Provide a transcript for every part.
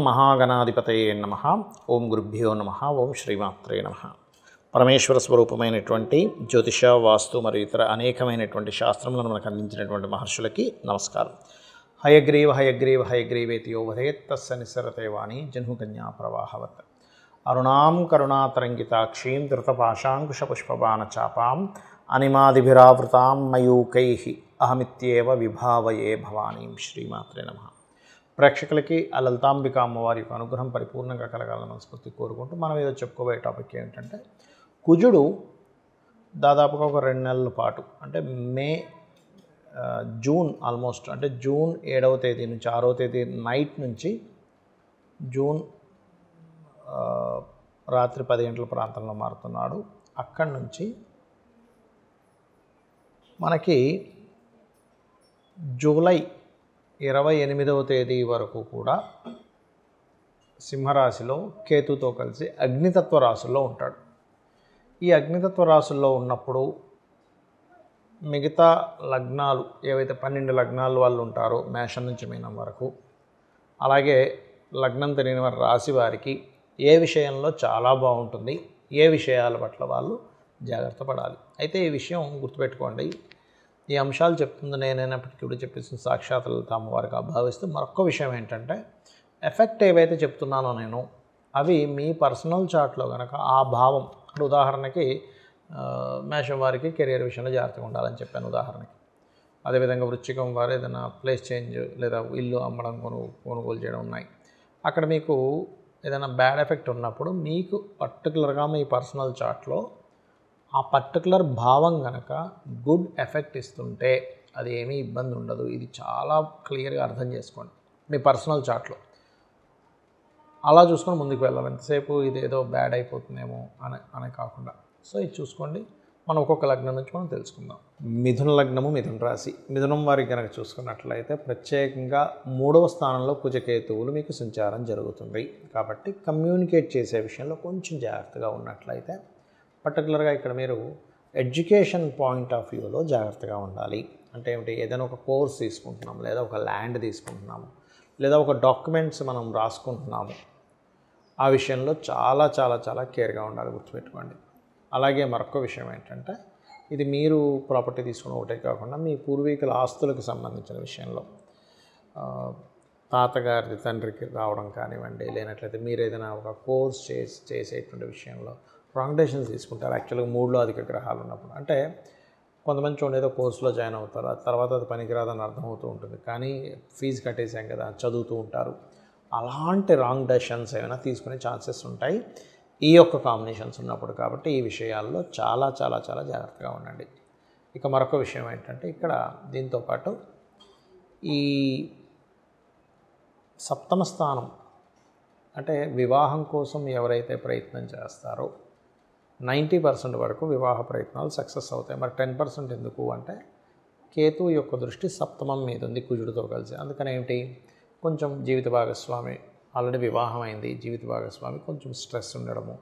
మహాగణాధిపతయే నమః. ఓం గురుభ్యో నమః. ఓం శ్రీమాత్రే నమః. పరమేశ్వర స్వరూపమైనటువంటి జ్యోతిష, వాస్తు మరియు ఇతర అనేకమైనటువంటి శాస్త్రములను మనకు అందించినటువంటి మహర్షులకి నమస్కారం. హయగ్రీవ హయగ్రీవ హయగ్రీవేతి యో వదేత్ తస్య నిస్సరతే వాణి జహ్నుకన్యా ప్రవాహవత్. అరుణాం కరుణాతరంగితాక్షీం ధృతపాశాంకుశపుష్పబాణచాపాం అనిమాదిభిరావృతాం మయూకైః అహమిత్యేవ విభావయే భవానీం. శ్రీమాత్రే నమః. ప్రేక్షకులకి ఆ లలితాంబిక అమ్మవారి యొక్క అనుగ్రహం పరిపూర్ణంగా కలగాలని మనస్ఫూర్తి కోరుకుంటూ మనం ఏదో చెప్పుకోబోయే టాపిక్ ఏంటంటే, కుజుడు దాదాపుగా ఒక 2 నెలల పాటు అంటే జూన్ ఆల్మోస్ట్ అంటే జూన్ 7వ తేదీ నుంచి 6వ తేదీ నైట్ నుంచి జూన్ రాత్రి 10 గంటల ప్రాంతంలో మారుతున్నాడు. అక్కడి నుంచి మనకి జూలై 28వ తేదీ వరకు కూడా సింహరాశిలో కేతుతో కలిసి అగ్నితత్వ రాశుల్లో ఉంటాడు. ఈ అగ్నితత్వ రాశుల్లో ఉన్నప్పుడు మిగతా లగ్నాలు ఏవైతే 12 లగ్నాలు వాళ్ళు ఉంటారో మేషం నుంచి మీనం వరకు, అలాగే లగ్నం తెలియని వారి రాశి వారికి ఏ విషయంలో చాలా బాగుంటుంది, ఏ విషయాల పట్ల వాళ్ళు జాగ్రత్త పడాలి. అయితే ఈ విషయం గుర్తుపెట్టుకోండి, ఈ అంశాలు చెప్తుంది నేనైనప్పటికీ కూడా చెప్పేసిన సాక్షాత్ లలిత అమ్మవారికి భావిస్తూ మరొక విషయం ఏంటంటే, ఎఫెక్ట్ ఏవైతే చెప్తున్నానో నేను అవి మీ పర్సనల్ చార్ట్లో కనుక ఆ భావం అంటే ఉదాహరణకి మేషం వారికి కెరియర్ విషయంలో జాగ్రత్తగా ఉండాలని చెప్పాను ఉదాహరణకి. అదేవిధంగా వృశ్చికం వారు ఏదైనా ప్లేస్ చేంజ్ లేదా ఇల్లు అమ్మడం కొనుగోలు చేయడం ఉన్నాయి. అక్కడ మీకు ఏదైనా బ్యాడ్ ఎఫెక్ట్ ఉన్నప్పుడు మీకు పర్టికులర్గా మీ పర్సనల్ చార్ట్లో ఆ పర్టికులర్ భావం కనుక గుడ్ ఎఫెక్ట్ ఇస్తుంటే అది ఏమీ ఇబ్బంది ఉండదు. ఇది చాలా క్లియర్గా అర్థం చేసుకోండి మీ పర్సనల్ చార్ట్లో. అలా చూసుకొని ముందుకు వెళ్ళాలి. ఎంతసేపు ఇది ఏదో బ్యాడ్ అయిపోతుందేమో అనే కాకుండా. సో ఇది చూసుకోండి. మనం ఒక్కొక్క లగ్నం నుంచి మనం తెలుసుకుందాం. మిథున లగ్నము, మిథున రాశి. మిథునం వారికి కనుక చూసుకున్నట్లయితే ప్రత్యేకంగా 3వ స్థానంలో కుజకేతువులు మీకు సంచారం జరుగుతుంది. కాబట్టి కమ్యూనికేట్ చేసే విషయంలో కొంచెం జాగ్రత్తగా ఉన్నట్లయితే, పర్టికులర్గా ఇక్కడ మీరు ఎడ్యుకేషన్ పాయింట్ ఆఫ్ వ్యూలో జాగ్రత్తగా ఉండాలి. అంటే ఏమిటి, ఏదైనా ఒక కోర్స్ తీసుకుంటున్నాము, లేదా ఒక ల్యాండ్ తీసుకుంటున్నాము, లేదా ఒక డాక్యుమెంట్స్ మనం రాసుకుంటున్నాము, ఆ విషయంలో చాలా చాలా చాలా కేర్గా ఉండాలి, గుర్తుపెట్టుకోండి. అలాగే మరొక విషయం ఏంటంటే, ఇది మీరు ప్రాపర్టీ తీసుకున్న ఒకటే కాకుండా మీ పూర్వీకుల ఆస్తులకు సంబంధించిన విషయంలో తాతగారి తండ్రికి రావడం కానివ్వండి, లేనట్లయితే మీరు ఏదైనా ఒక కోర్స్ చేసేటువంటి విషయంలో రాంగ్ డెసిషన్స్ తీసుకుంటారు. యాక్చువల్గా 3లో అధిక గ్రహాలు ఉన్నప్పుడు అంటే కొంతమంది చూడండి ఏదో కోర్సులో జాయిన్ అవుతారు, ఆ తర్వాత అది పనికిరాదని అర్థమవుతూ ఉంటుంది, కానీ ఫీజు కట్టేసాం కదా చదువుతూ ఉంటారు. అలాంటి రాంగ్ డెసిషన్స్ ఏమైనా తీసుకునే ఛాన్సెస్ ఉంటాయి ఈ యొక్క కాంబినేషన్స్ ఉన్నప్పుడు. కాబట్టి ఈ విషయాల్లో చాలా చాలా చాలా జాగ్రత్తగా ఉండండి. ఇక మరొక విషయం ఏంటంటే, ఇక్కడ దీంతోపాటు ఈ 7వ స్థానం అంటే వివాహం కోసం ఎవరైతే ప్రయత్నం చేస్తారో 90% వరకు వివాహ ప్రయత్నాలు సక్సెస్ అవుతాయి. మరి 10% ఎందుకు అంటే, కేతువు యొక్క దృష్టి 7వం మీద ఉంది కుజుడితో కలిసి. అందుకని ఏమిటి, కొంచెం జీవిత భాగస్వామి ఆల్రెడీ వివాహం అయింది, జీవిత భాగస్వామి కొంచెం స్ట్రెస్ ఉండడము,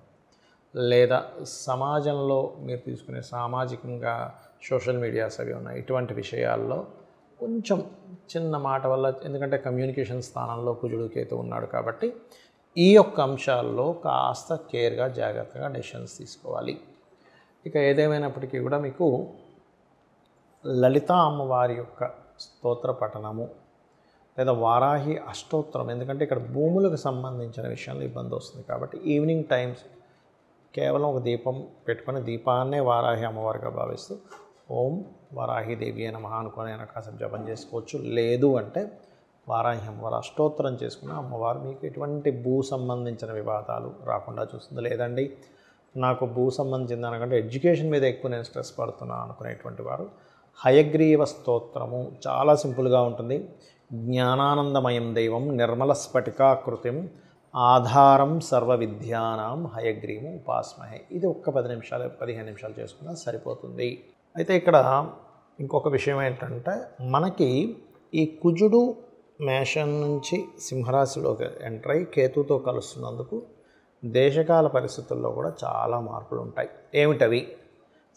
లేదా సమాజంలో మీరు తీసుకునే సామాజికంగా సోషల్ మీడియాస్ అవి ఉన్నాయి, ఇటువంటి విషయాల్లో కొంచెం చిన్న మాట వల్ల, ఎందుకంటే కమ్యూనికేషన్ స్థానంలో కుజుడు కేతువు ఉన్నాడు కాబట్టి ఈ యొక్క అంశాల్లో కాస్త కేర్గా జాగ్రత్తగా డెసిషన్స్ తీసుకోవాలి. ఇక ఏదేమైనప్పటికీ కూడా మీకు లలిత అమ్మవారి యొక్క స్తోత్ర పఠనము లేదా వారాహి అష్టోత్తరం, ఎందుకంటే ఇక్కడ భూములకు సంబంధించిన విషయంలో ఇబ్బంది వస్తుంది కాబట్టి ఈవినింగ్ టైమ్స్ కేవలం ఒక దీపం పెట్టుకొని దీపాన్నే వారాహి అమ్మవారిగా భావిస్తూ ఓం వారాహి దేవి నమః అనుకొని కాసేపు జపం చేసుకోవచ్చు. లేదు అంటే వారాహి అమ్మవారు అష్టోత్తరం చేసుకున్న అమ్మవారు మీకు ఎటువంటి భూ సంబంధించిన వివాదాలు రాకుండా చూస్తుంది. లేదండి నాకు భూ సంబంధించిన దానికంటే ఎడ్యుకేషన్ మీద ఎక్కువ నేను స్ట్రెస్ పడుతున్నాను అనుకునేటువంటి వారు హయగ్రీవ స్తోత్రము చాలా సింపుల్గా ఉంటుంది. జ్ఞానానందమయం దైవం నిర్మల స్ఫటికాకృతిం ఆధారం సర్వ విద్యానాం హయగ్రీవం ఉపాస్మహే. ఇది ఒక్క 15 నిమిషాలు చేసుకున్నా సరిపోతుంది. అయితే ఇక్కడ ఇంకొక విషయం ఏంటంటే, మనకి ఈ కుజుడు మేషం నుంచి సింహరాశిలోకి ఎంటర్ అయ్యి కేతుతో కలుస్తున్నందుకు దేశకాల పరిస్థితుల్లో కూడా చాలా మార్పులు ఉంటాయి. ఏమిటవి?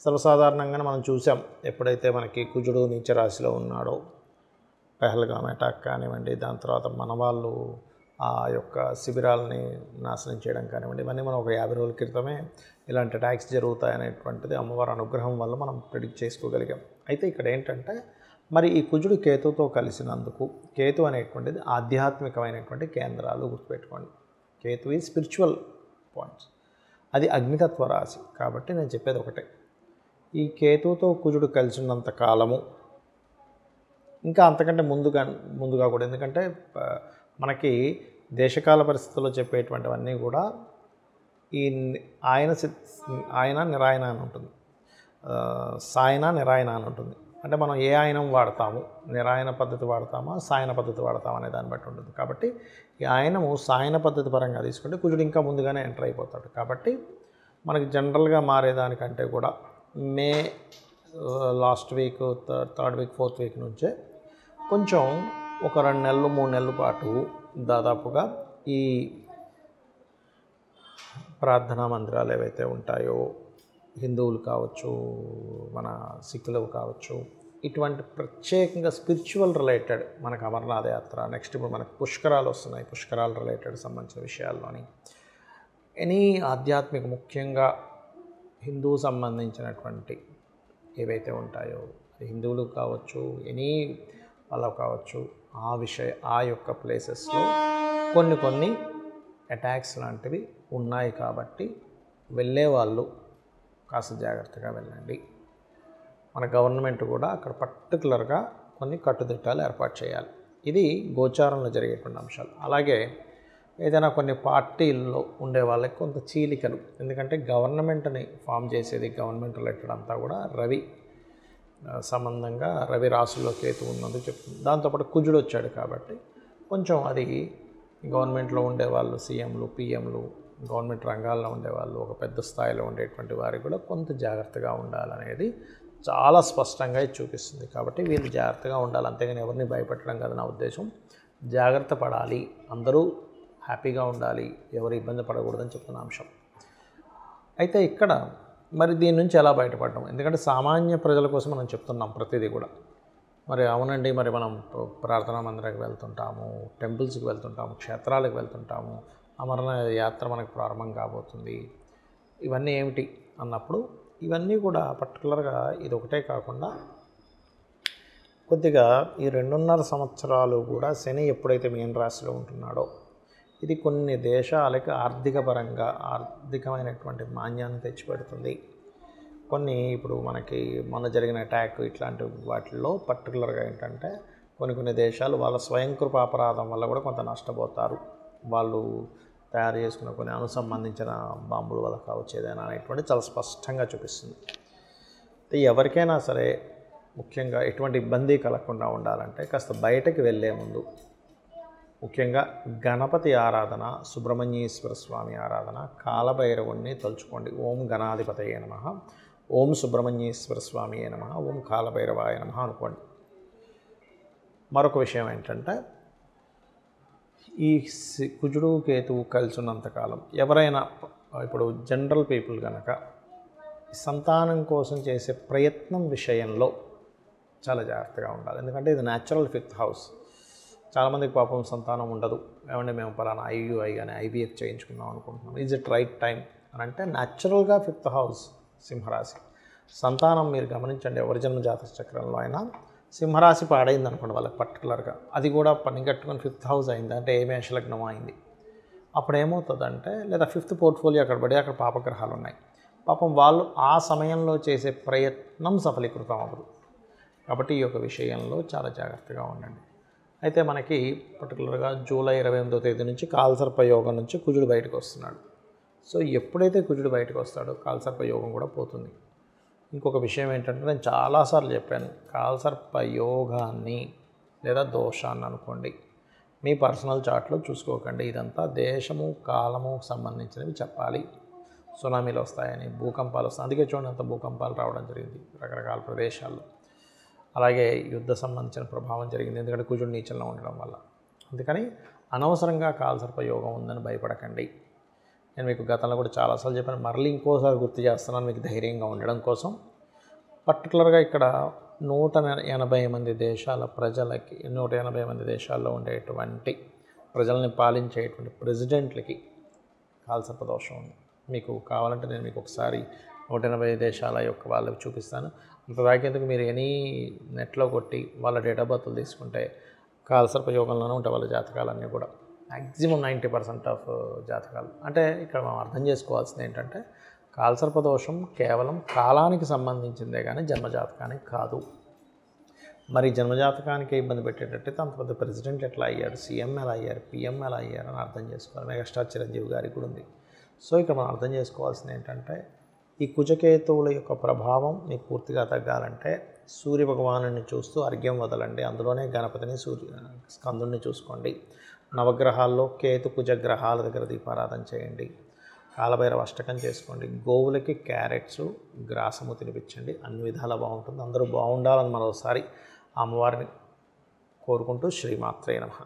సర్వసాధారణంగానే మనం చూసాం, ఎప్పుడైతే మనకి కుజుడు నీచ రాశిలో ఉన్నాడో పెహల్గామ్ అటాక్ కానివ్వండి, దాని తర్వాత మన వాళ్ళు ఆ యొక్క శిబిరాలని నాశనం చేయడం కానివ్వండి, ఇవన్నీ మనం ఒక 50 రోజుల క్రితమే ఇలాంటి అటాక్స్ జరుగుతాయనేటువంటిది అమ్మవారి అనుగ్రహం వల్ల మనం ప్రిడిక్ట్ చేసుకోగలిగాం. అయితే ఇక్కడ ఏంటంటే మరి ఈ కుజుడు కేతుతో కలిసినందుకు, కేతు అనేటువంటిది ఆధ్యాత్మికమైనటువంటి కేంద్రాలు గుర్తుపెట్టుకోండి. కేతు ఈ స్పిరిచువల్ పాయింట్స్, అది అగ్నితత్వ రాశి. కాబట్టి నేను చెప్పేది ఒకటే, ఈ కేతుతో కుజుడు కలిసి ఉన్నంత కాలము, ఇంకా అంతకంటే ముందుగా కూడా, ఎందుకంటే మనకి దేశకాల పరిస్థితుల్లో చెప్పేటువంటివన్నీ కూడా ఈ ఆయన నిరాయన అని ఉంటుంది, సాయన నిరాయన అని ఉంటుంది. అంటే మనం ఏ ఆయనం వాడతాము, నిరాయన పద్ధతి వాడతామా సాయన పద్ధతి వాడతామా అనే దాన్ని బట్టి ఉంటుంది. కాబట్టి ఈ ఆయనము సాయన పద్ధతి పరంగా తీసుకుంటే కుజుడు ఇంకా ముందుగానే ఎంటర్ అయిపోతాడు. కాబట్టి మనకి జనరల్గా మారేదానికంటే కూడా May last week, third week, fourth week నుంచే కొంచెం ఒక 2 నెలలు 3 నెలల పాటు దాదాపుగా ఈ ప్రార్థనా మందిరాలు ఏవైతే ఉంటాయో, హిందువులు కావచ్చు, మన సిక్కులు కావచ్చు, ఇటువంటి ప్రత్యేకంగా స్పిరిచువల్ రిలేటెడ్ మనకు అమర్నాథ యాత్ర, నెక్స్ట్ ఇప్పుడు మనకు పుష్కరాలు వస్తున్నాయి, పుష్కరాలు రిలేటెడ్ సంబంధించిన విషయాల్లోని ఎనీ ఆధ్యాత్మిక, ముఖ్యంగా హిందూ సంబంధించినటువంటి ఏవైతే ఉంటాయో, హిందువులు కావచ్చు, ఎనీ వాళ్ళు కావచ్చు, ఆ యొక్క ప్లేసెస్లో కొన్ని అటాక్స్ లాంటివి ఉన్నాయి. కాబట్టి వెళ్ళే వాళ్ళు కాస్త జాగ్రత్తగా వెళ్ళండి. మన గవర్నమెంట్ కూడా అక్కడ పర్టికులర్గా కొన్ని కట్టుదిట్టాలు ఏర్పాటు చేయాలి. ఇది గోచారంలో జరిగేటువంటి అంశాలు. అలాగే ఏదైనా కొన్ని పార్టీల్లో ఉండే వాళ్ళకి కొంత చీలికలు, ఎందుకంటే గవర్నమెంట్ని ఫామ్ చేసేది, గవర్నమెంట్ రిలేటెడ్ అంతా కూడా రవి సంబంధంగా, రవి రాశుల్లో కేతు ఉన్నది చెప్తుంది. దాంతోపాటు కుజుడు వచ్చాడు కాబట్టి కొంచెం అది గవర్నమెంట్లో ఉండేవాళ్ళు, సీఎంలు, పిఎంలు, గవర్నమెంట్ రంగాల్లో ఉండేవాళ్ళు, ఒక పెద్ద స్థాయిలో ఉండేటువంటి వారికి కూడా కొంత జాగ్రత్తగా ఉండాలనేది చాలా స్పష్టంగా ఇది చూపిస్తుంది. కాబట్టి వీళ్ళు జాగ్రత్తగా ఉండాలి, అంతేగాని ఎవరిని భయపెట్టడం కాదు నా ఉద్దేశం. జాగ్రత్త పడాలి, అందరూ హ్యాపీగా ఉండాలి, ఎవరు ఇబ్బంది పడకూడదని చెప్తున్న అంశం. అయితే ఇక్కడ మరి దీని నుంచి ఎలా బయటపడడం, ఎందుకంటే సామాన్య ప్రజల కోసం మనం చెప్తున్నాం ప్రతిదీ కూడా. మరి అవునండి, మరి మనం ప్రార్థనా మందిరానికి వెళ్తుంటాము, టెంపుల్స్కి వెళ్తుంటాము, క్షేత్రాలకు వెళ్తుంటాము, అమరనాథ యాత్ర మనకు ప్రారంభం కాబోతుంది, ఇవన్నీ ఏమిటి అన్నప్పుడు ఇవన్నీ కూడా పర్టికులర్గా ఇది ఒకటే కాకుండా కొద్దిగా ఈ 2.5 సంవత్సరాలు కూడా శని ఎప్పుడైతే మీన రాశిలో ఉంటున్నాడో ఇది కొన్ని దేశాలకి ఆర్థికమైనటువంటి మాన్యాన్ని తెచ్చిపెడుతుంది. కొన్ని ఇప్పుడు మనకి మొన్న జరిగిన అటాక్ ఇట్లాంటి వాటిల్లో పర్టికులర్గా ఏంటంటే కొన్ని దేశాలు వాళ్ళ స్వయంకృప అపరాధం వల్ల కూడా కొంత నష్టపోతారు. వాళ్ళు తయారు చేసుకున్న కొన్ని సంబంధించిన బాంబుల వల్ల కావచ్చు, ఏదైనా అనేటువంటి చాలా స్పష్టంగా చూపిస్తుంది. ఎవరికైనా సరే ముఖ్యంగా ఎటువంటి ఇబ్బంది కలగకుండా ఉండాలంటే కాస్త బయటకు వెళ్ళే ముందు ముఖ్యంగా గణపతి ఆరాధన, సుబ్రహ్మణ్యేశ్వర స్వామి ఆరాధన, కాలభైరవుణ్ణి తలుచుకోండి. ఓం గణాధిపతయే నమః, ఓం సుబ్రహ్మణ్యేశ్వర స్వామియే నమః, ఓం కాలభైరవాయ నమః అనుకోండి. మరొక విషయం ఏంటంటే ఈ కుజుడు కేతువు కలిసి ఉన్నంతకాలం ఎవరైనా ఇప్పుడు జనరల్ పీపుల్ కనుక సంతానం కోసం చేసే ప్రయత్నం విషయంలో చాలా జాగ్రత్తగా ఉండాలి. ఎందుకంటే ఇది న్యాచురల్ 5th హౌస్. చాలామందికి పాపం సంతానం ఉండదు, ఏమంటే మేము పలానా ఐయుఐ కానీ ఐవీఎఫ్ చేయించుకుందాం అనుకుంటున్నాం, ఈజ్ ఇట్ రైట్ టైం అని అంటే న్యాచురల్గా 5th హౌస్ సింహరాశి. సంతానం మీరు గమనించండి, ఎవరి జన్మ జాతక చక్రంలో అయినా సింహరాశి పాడైంది అనుకోండి వాళ్ళకి పర్టికులర్గా, అది కూడా పని కట్టుకొని 5th హౌస్ అయింది అంటే ఏ మేషలగ్నం అయింది, అప్పుడు ఏమవుతుందంటే లేదా 5th పోర్ట్ఫోలియో అక్కడ పడి అక్కడ పాపగ్రహాలు ఉన్నాయి, పాపం వాళ్ళు ఆ సమయంలో చేసే ప్రయత్నం సఫలీకృతం అవ్వదు. కాబట్టి ఈ యొక్క విషయంలో చాలా జాగ్రత్తగా ఉండండి. అయితే మనకి పర్టికులర్గా జూలై 28వ తేదీ నుంచి కాలసర్ప యోగం నుంచి కుజుడు బయటకు వస్తున్నాడు. సో ఎప్పుడైతే కుజుడు బయటకు వస్తాడో కాలసర్ప యోగం కూడా పోతుంది. ఇంకొక విషయం ఏంటంటే నేను చాలాసార్లు చెప్పాను, కాలసర్ప యోగాన్ని లేదా దోషాన్ని అనుకోండి మీ పర్సనల్ చార్ట్లో చూసుకోకండి. ఇదంతా దేశము కాలము సంబంధించినవి చెప్పాలి. సునామీలు వస్తాయని, భూకంపాలు వస్తాయి, అందుకే చూడండి అంత భూకంపాలు రావడం జరిగింది రకరకాల ప్రదేశాల్లో. అలాగే యుద్ధ సంబంధించిన ప్రభావం జరిగింది, ఎందుకంటే కుజుడు నీచంలో ఉండడం వల్ల. అందుకని అనవసరంగా కాలసర్ప యోగం ఉందని భయపడకండి. నేను మీకు గతంలో కూడా చాలాసార్లు చెప్పాను, మరలి ఇంకోసారి గుర్తు చేస్తున్నాను మీకు ధైర్యంగా ఉండడం కోసం. పర్టికులర్గా ఇక్కడ 180 మంది దేశాల ప్రజలకి, 180 మంది దేశాల్లో ఉండేటువంటి ప్రజల్ని పాలించేటువంటి ప్రెసిడెంట్లకి కాలసర్పదోషం ఉంది. మీకు కావాలంటే నేను మీకు ఒకసారి 180 దేశాల యొక్క వాళ్ళకి చూపిస్తాను. అంత దాకేందుకు మీరు ఎనీ నెట్లో కొట్టి వాళ్ళ డేట్ ఆఫ్ బర్త్లు తీసుకుంటే కాలసర్ప యోగంలోనే ఉంటాయి వాళ్ళ జాతకాలన్నీ కూడా. మ్యాక్సిమం 90% ఆఫ్ జాతకాలు. అంటే ఇక్కడ మనం అర్థం చేసుకోవాల్సింది ఏంటంటే కాలసర్పదోషం కేవలం కాలానికి సంబంధించిందే కానీ జన్మజాతకానికి కాదు. మరి జన్మజాతకానికి ఇబ్బంది పెట్టేటట్టయితే అంత పెద్ద ప్రెసిడెంట్ ఎట్లా అయ్యాడు, సీఎం ఎలా అయ్యారు, పిఎం ఎలా అయ్యారు అని అర్థం చేసుకోవాలి. మెగాస్టార్ చిరంజీవి గారికి కూడా ఉంది. సో ఇక్కడ మనం అర్థం చేసుకోవాల్సింది ఏంటంటే ఈ కుజకేతువుల యొక్క ప్రభావం మీకు పూర్తిగా తగ్గాలంటే సూర్య భగవానుని చూస్తూ అర్ఘ్యం వదలండి. అందులోనే గణపతిని స్కందుని చూసుకోండి. నవగ్రహాల్లో కేతు కుజ గ్రహాల దగ్గర దీపారాధన చేయండి. కాలభైరవ అష్టకం చేసుకోండి. గోవులకి క్యారెట్స్ గ్రాసము తినిపించండి. అన్ని విధాలా బాగుంటుంది. అందరూ బాగుండాలని మరోసారి అమ్మవారిని కోరుకుంటూ శ్రీమాత్రే నమః.